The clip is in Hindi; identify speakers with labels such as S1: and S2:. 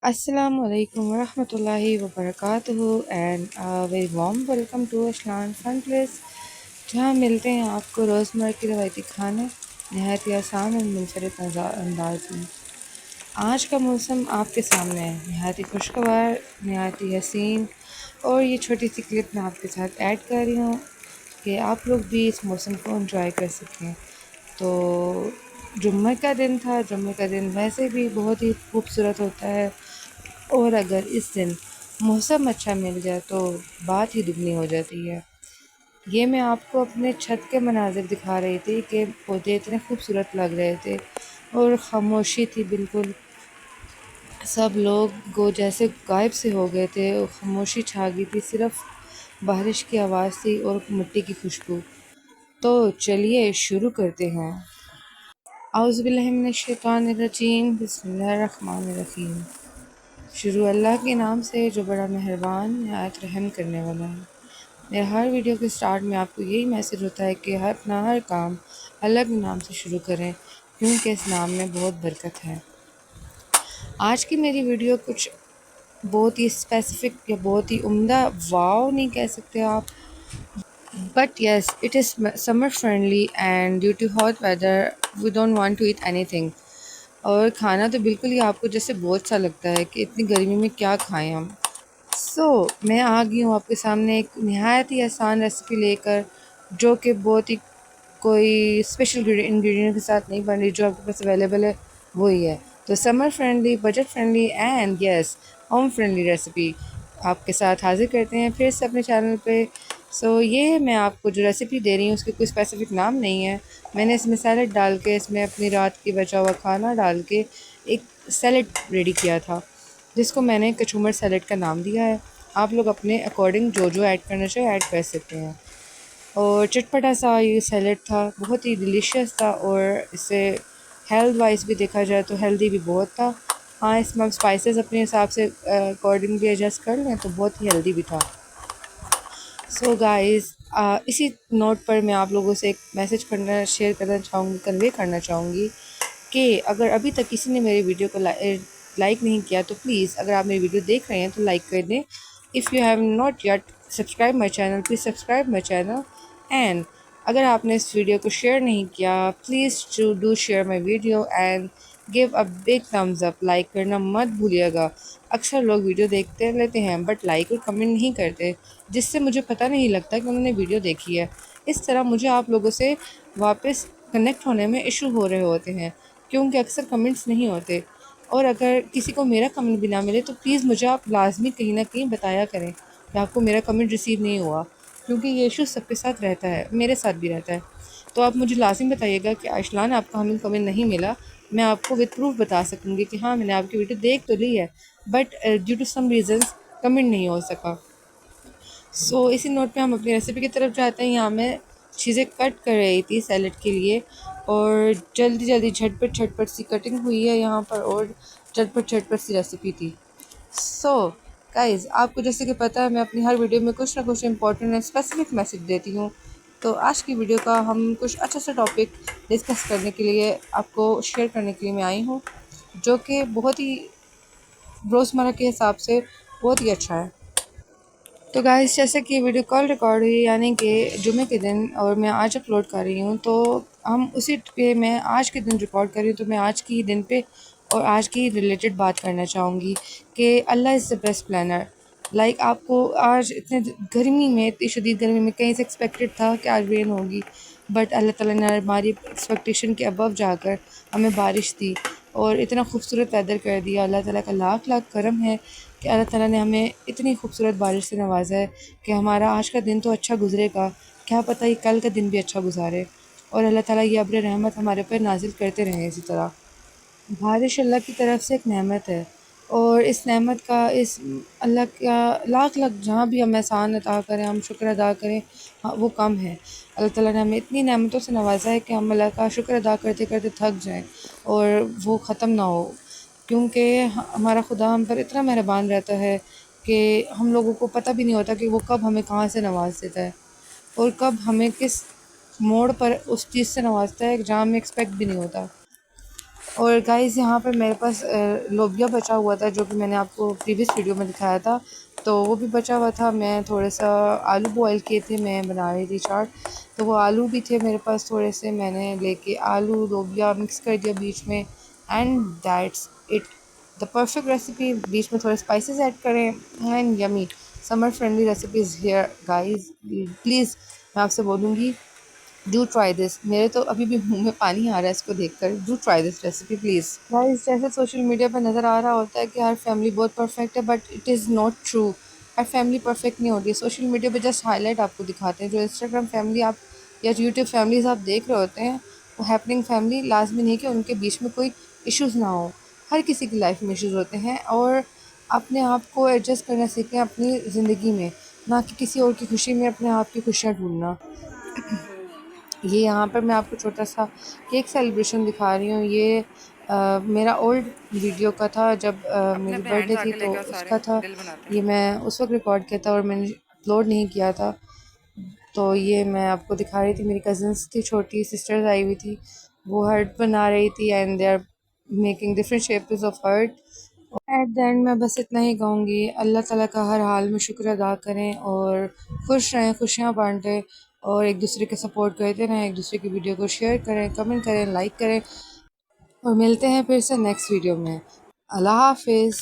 S1: Assalamu alaikum warahmatullahi wabarakatuh and a very warm welcome to Ashlan Fun Place जहाँ मिलते हैं आपको रोज़मर्रा की रवायती खाने नहायत ही आसान और मुनफरद अंदाज में। आज का मौसम आपके सामने है, नहायत ही खुशगवार, नहायत ही हसीन। और ये छोटी सी क्लिप मैं आपके साथ ऐड कर रही हूँ कि आप लोग भी इस मौसम को एंजॉय कर सकें। तो जुम्मे का दिन था, जुम्मे का दिन वैसे भी बहुत ही खूबसूरत होता है और अगर इस दिन मौसम अच्छा मिल जाए तो बात ही दुगनी हो जाती है। ये मैं आपको अपने छत के मनाज़िर दिखा रही थी कि पौधे इतने खूबसूरत लग रहे थे और ख़ामोशी थी बिल्कुल। सब लोग गो जैसे गायब से हो गए थे और ख़ामोशी छा गई थी, सिर्फ़ बारिश की आवाज़ थी और मिट्टी की खुशबू। तो चलिए शुरू करते हैं। औज़ु बिल्लाहि मिनश शैतानिर रजीम, बिस्मिल्लाहिर रहमानिर रहीम। शुरू अल्लाह के नाम से जो बड़ा मेहरबान नहायत रहम करने वाला है। मेरे हर वीडियो के स्टार्ट में आपको यही मैसेज होता है कि अपना हर काम अल्लाह के नाम से शुरू करें, क्योंकि इस नाम में बहुत बरकत है। आज की मेरी वीडियो कुछ बहुत ही स्पेसिफिक या बहुत ही उम्दा, वाव नहीं कह सकते आप, but yes it is summer friendly and due to hot weather we don't want to eat anything. और खाना तो बिल्कुल ही आपको जैसे बहुत सा लगता है कि इतनी गर्मी में क्या खाएं हम। मैं आ गई हूँ आपके सामने एक नहायत ही आसान रेसिपी लेकर, जो कि बहुत ही कोई स्पेशल इंग्रेडिएंट के साथ नहीं बन रही, जो आपके पास अवेलेबल है वही है। तो summer friendly, budget friendly and yes home friendly recipe आपके साथ हाजिर करते हैं फिर से अपने चैनल पे। ये मैं आपको जो रेसिपी दे रही हूँ उसके कोई स्पेसिफिक नाम नहीं है। मैंने इसमें सैलड डाल के, इसमें अपनी रात की बचा हुआ खाना डाल के एक सैलड रेडी किया था, जिसको मैंने कचूमर सैलड का नाम दिया है। आप लोग अपने अकॉर्डिंग जो जो ऐड करना चाहे ऐड कर सकते हैं। और चटपटा सा ये सैलड था, बहुत ही डिलीशियस था और इसे हेल्थ वाइज भी देखा जाए तो हेल्दी भी बहुत था। हाँ, इसमें आप स्पाइसेस अपने हिसाब से अकॉर्डिंग भी एडजस्ट कर लें तो बहुत ही हेल्दी भी था। गाइस, इसी नोट पर मैं आप लोगों से एक मैसेज करना शेयर करना चाहूँगी, कन्वे करना चाहूँगी कि अगर अभी तक किसी ने मेरी वीडियो को लाइक नहीं किया तो प्लीज़, अगर आप मेरी वीडियो देख रहे हैं तो लाइक कर दें। If you have not yet subscribe my channel, please subscribe my channel. And अगर आपने इस वीडियो को शेयर नहीं किया, please to do share my video and give a big thumbs up. Like करना मत भूलिएगा। अक्सर लोग वीडियो देखते लेते हैं बट लाइक और कमेंट नहीं करते, जिससे मुझे पता नहीं लगता कि उन्होंने वीडियो देखी है। इस तरह मुझे आप लोगों से वापस कनेक्ट होने में इशू हो रहे होते हैं, क्योंकि अक्सर कमेंट्स नहीं होते। और अगर किसी को मेरा कमेंट भी ना मिले तो प्लीज़ मुझे आप लाजमी कहीं ना कहीं बताया करें कि आपको मेरा कमेंट रिसीव नहीं हुआ, क्योंकि ये इशू सबके साथ रहता है, मेरे साथ भी रहता है। तो आप मुझे लाजिम बताइएगा कि आइशलान आपका हमें कमेंट नहीं मिला। मैं आपको विद प्रूफ बता सकूँगी कि हाँ, मैंने आपकी वीडियो देख तो ली है but due to some reasons comment नहीं हो सका। इसी नोट पे हम अपनी रेसिपी की तरफ जाते हैं। यहाँ मैं चीज़ें कट कर रही थी सैलड के लिए और जल्दी जल्दी झटपट झटपट सी कटिंग हुई है यहाँ पर और झटपट झटपट सी रेसिपी थी। सो गाइज़, आपको जैसे कि पता है मैं अपनी हर वीडियो में कुछ ना कुछ इंपॉर्टेंट एंड स्पेसिफिक मैसेज देती हूँ। तो आज की वीडियो का हम कुछ अच्छा सा टॉपिक डिस्कस करने के लिए, आपको शेयर करने के लिए मैं आई हूँ, जो कि बहुत ही रोज़मर्रा के हिसाब से बहुत ही अच्छा है। तो गाइस, जैसे कि वीडियो कॉल रिकॉर्ड हुई यानी कि जुमे के दिन और मैं आज अपलोड कर रही हूँ, तो हम उसी पे मैं आज के दिन रिकॉर्ड कर रही हूँ, तो मैं आज की दिन पे और आज की रिलेटेड बात करना चाहूँगी कि अल्लाह इज़ द बेस्ट प्लानर। आपको आज इतने गर्मी में, इतनी शदीद गर्मी में कहीं से एक्सपेक्टेड था कि आज रेन होगी, बट अल्लाह ताला ने हमारी एक्सपेक्टेशन के अबव जाकर हमें बारिश दी और इतना खूबसूरत वेदर कर दिया। अल्लाह ताला का लाख लाख करम है कि अल्लाह ताला ने हमें इतनी खूबसूरत बारिश से नवाजा है कि हमारा आज का दिन तो अच्छा गुजरेगा, क्या पता ही कल का दिन भी अच्छा गुजारे। और अल्लाह ताला ये अब्र रहमत हमारे ऊपर नाजिल करते रहें इसी तरह। बारिश अल्लाह की तरफ से एक नेमत है और इस नेमत का, इस अल्लाह का लाख लाख जहाँ भी हम एहसान अता करें, हम शुक्र अदा करें, हाँ वो कम है। अल्लाह ताला ने हमें इतनी नेमतों से नवाजा है कि हम अल्लाह का शुक्र अदा करते करते थक जाएं और वो ख़त्म ना हो, क्योंकि हमारा खुदा हम पर इतना मेहरबान रहता है कि हम लोगों को पता भी नहीं होता कि वो कब हमें कहाँ से नवाज देता है और कब हमें किस मोड़ पर उस चीज़ से नवाजता है जहाँ हमें एक्सपेक्ट भी नहीं होता। और गाइस यहाँ पर मेरे पास लोबिया बचा हुआ था जो कि मैंने आपको प्रीवियस वीडियो में दिखाया था, तो वो भी बचा हुआ था। मैं थोड़ा सा आलू बॉईल किए थे, मैं बना रही थी चाट, तो वो आलू भी थे मेरे पास थोड़े से, मैंने लेके आलू लोबिया मिक्स कर दिया बीच में, and that's it, the perfect recipe. बीच में थोड़े स्पाइसेस ऐड करें and yummy summer friendly recipes here guys. Please मैं आपसे बोलूँगी, डू ट्राई दिस। मेरे तो अभी भी मुंह में पानी आ रहा है इसको देखकर। Do try this recipe please guys. जैसे सोशल मीडिया पर नज़र आ रहा होता है कि हर फैमिली बहुत परफेक्ट है, but it is not true. Her family perfect नहीं होती है। सोशल मीडिया पे जस्ट हाईलाइट आपको दिखाते हैं। जो इंस्टाग्राम फैमिली आप या यूट्यूब फैमिलीज आप देख रहे होते हैं, वो हैपनिंग फैमिली लाजमी नहीं कि उनके बीच में कोई इश्यूज़ ना हो। हर किसी की लाइफ में इश्यूज़ होते हैं, और अपने आप को एडजस्ट करना सीखें अपनी ज़िंदगी में, ना कि किसी और की खुशी में अपने आप की खुशियाँ ढूंढना। ये यहाँ पर मैं आपको छोटा सा केक सेलिब्रेशन दिखा रही हूँ। ये मेरा ओल्ड वीडियो का था, जब
S2: अपने
S1: मेरी
S2: अपने
S1: बर्थडे
S2: हैंड्स
S1: थी
S2: आगे
S1: तो
S2: लेकर सारे
S1: उसका था।
S2: दिल बनाते
S1: ये
S2: हैं।
S1: मैं उस वक्त रिकॉर्ड किया था और मैंने अपलोड नहीं किया था। तो ये मैं आपको दिखा रही थी, मेरी कज़न्स थी, छोटी सिस्टर्स आई हुई थी, वो हर्ट बना रही थी and they are making different shapes of heart. At the end मैं बस इतना ही कहूँगी, अल्लाह ताला का हर हाल में शुक्र अदा करें और खुश रहें, खुशियाँ बांटें, और एक दूसरे के सपोर्ट करते रहें, एक दूसरे की वीडियो को शेयर करें, कमेंट करें, लाइक करें, और मिलते हैं फिर से नेक्स्ट वीडियो में। अल्लाह हाफिज़।